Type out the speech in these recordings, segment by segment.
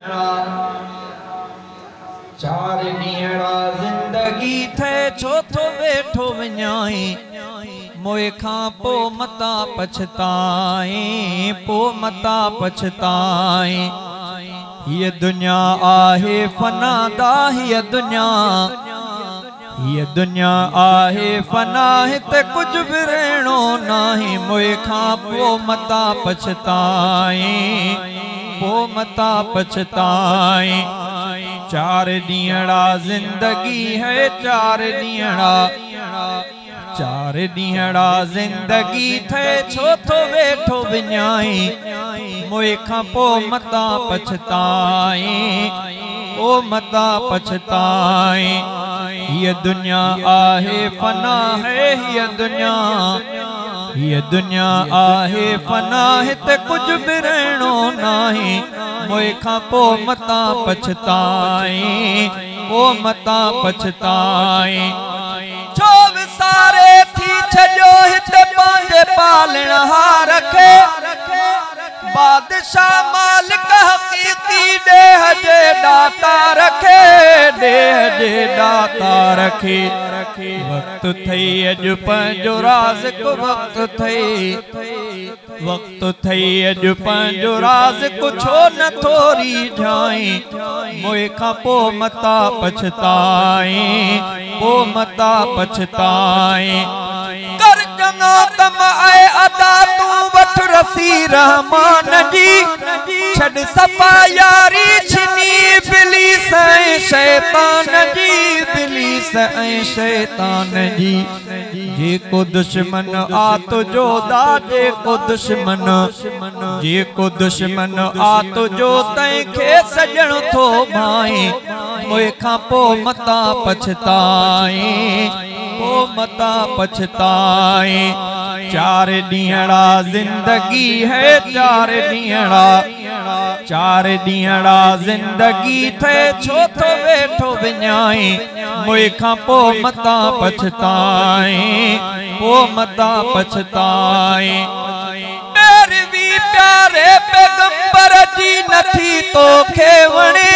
चार नीड़ा जिंदगी थे छो तो बैठो विञाई मोए खां पो मता पछताए पो मता पछताए। ये दुनिया आहे फना दा ये दुनिया आहे फना हिते कुछ भी रहणो नाही मोए खां पो मता पछताए पो मता पछताए। चार नीड़ा जिंदगी है चार नीड़ा जिंदगी थे छो तो बैठो विञाई मोए खां पो मता पछताए ओ मता पछताए। ये दुनिया आहे फना है ये दुनिया आहे फना हिते कुछ भी रहणो नाही मोए खां पो मता पछताए ओ मता पछताए। छो विसारे थी छजो हिते पांजे पालण हार खे बादशाह मालिक हकीकी देह जे दाता रखे वक्त थई अज पंजो राज़ को वक्त थई अज पंजो राज़ को छो न थोरी जाई मोए खां पो मता पछताए पो मता पछताए। कर चङा कम आए अदा तू वठ रफ़ी रहमान जी छड़ सफ़ा यारी छिनी इब्लीस ऐं शैतान जी जेको दुश्मन आ तुझो दा जेको दुश्मन आ तुझो तंहिंखे सजण थो भाई मोए खां पो मता पछताए पो मता पछताए। चार नीड़ा जिंदगी है चार नीड़ा जिंदगी थे छो तो बैठो विञाई मोए खां पो मता पछताए पो मता पछताए। मेरवी प्यारे पैगंबर जी नथी तोखे वणे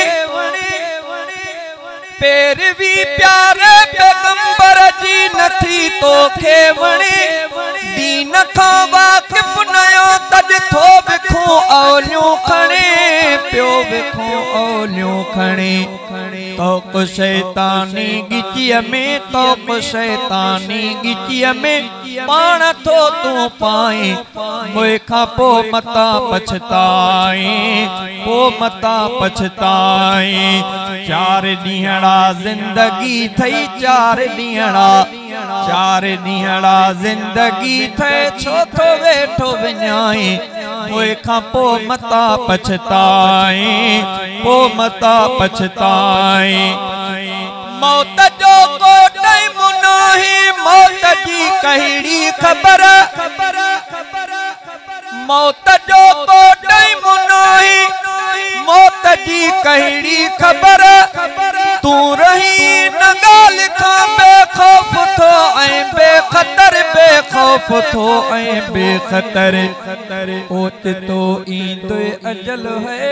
पेरवी प्यारे पैगंबर जी नथी तोखे वणे दीन खां वाकिफ नयो तज थो बिखूं औलियूं खणे पियो बिखूं औलियूं खणे तो शैतानी गिचीअ में पाण थो तूं पाए मोए खां पो मता पछताए पो मता पछताए। चार नीड़ा जिंदगी थई चार नीड़ा जिंदगी थे छो तो बैठो विञाई मोए खां पो मता पछताए पो मता पछताए। मौत जो को टाइम नाही मौत जी कहिड़ी खबर मौत जो को टाइम नाही मौत जी कहिड़ी खबर तू रही न गाल खां बेखौफ थो ऐं बेखतर ओचितो ईंदो अजल है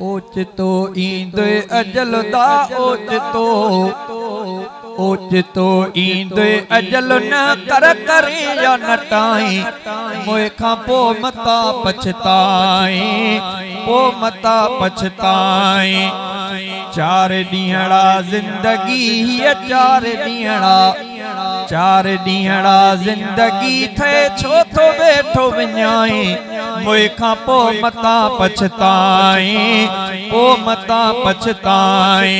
ओचितो ईंदो अजल दा ओचितो ईंदो अजल न कर करे या नटाई मोए खां पो मता पछताए पो मता पछताए। चार नीड़ा जिंदगी है चार नीड़ा जिंदगी थे छो तो बैठो विञाई मोए खां पो मता पछताए पो मता पछताए।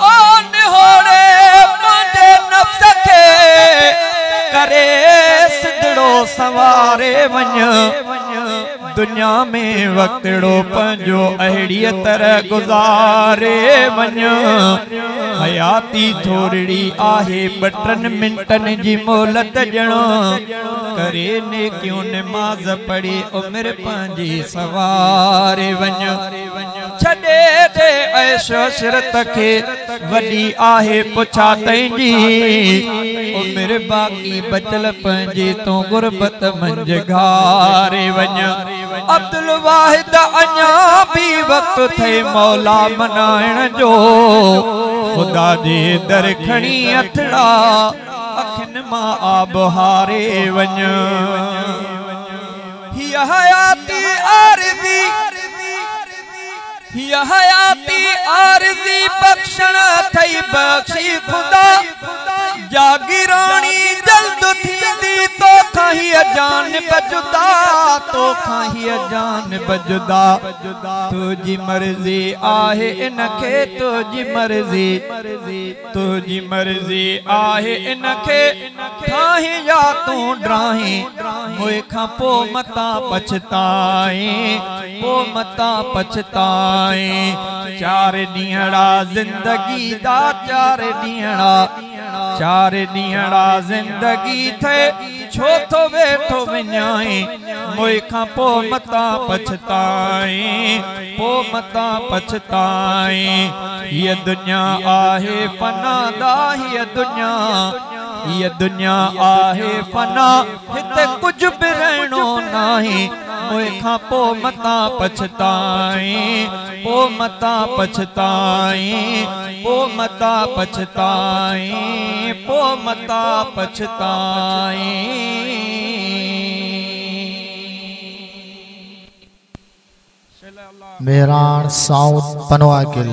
ओ निहोड़े मुंहिंजे नफ्स खे करे सिधड़ो सवारे वञ दुनिया में वक्तड़ो पंजो अहिड़ीअ तरह गुज़ारे वञ हयाती थोड़ी आहे 2 मिंटन जी मोहलत ॼणो करे नेकियूं नमाज़ पढ़ी उम्र पंहिंजी सवारे वञ छॾे दे ऐशो शरत के वडी आहे पुछा तंहिंजी उम्र बाकी बचल पंहिंजी तो गुरबत मंझ घारे वञ अब्दुल वाहिद अञा भी वक्त थे मौला मनाइण जो खुदा दे दर खणी अथड़ा अखिन मां आब हारे वञ हिय हयाती आरज़ी हिय हयाती आरज़ी बख्शण थई बख्शी खुदा जागिरानी जल्द थींदी तो खाही जान बजुदा तो खाही जान बजुदा तुझी मर्जी आहे इनखे तुझी मर्जी आहे इनखे खाही या तू ड्राही मोए खां पो मता पछताए चार ॾींहड़ा जिंदगी दा चार ॾींहड़ा जिंदगी थे छो तो वेठो विञाए मोए खां पो मता पछताए ये दुनिया आहे फना दा ये दुनिया आहे फना हिते कुछ भी रहणो नाही मोए खां पो मता पछताए मेहरान साउथ पनवाकिल।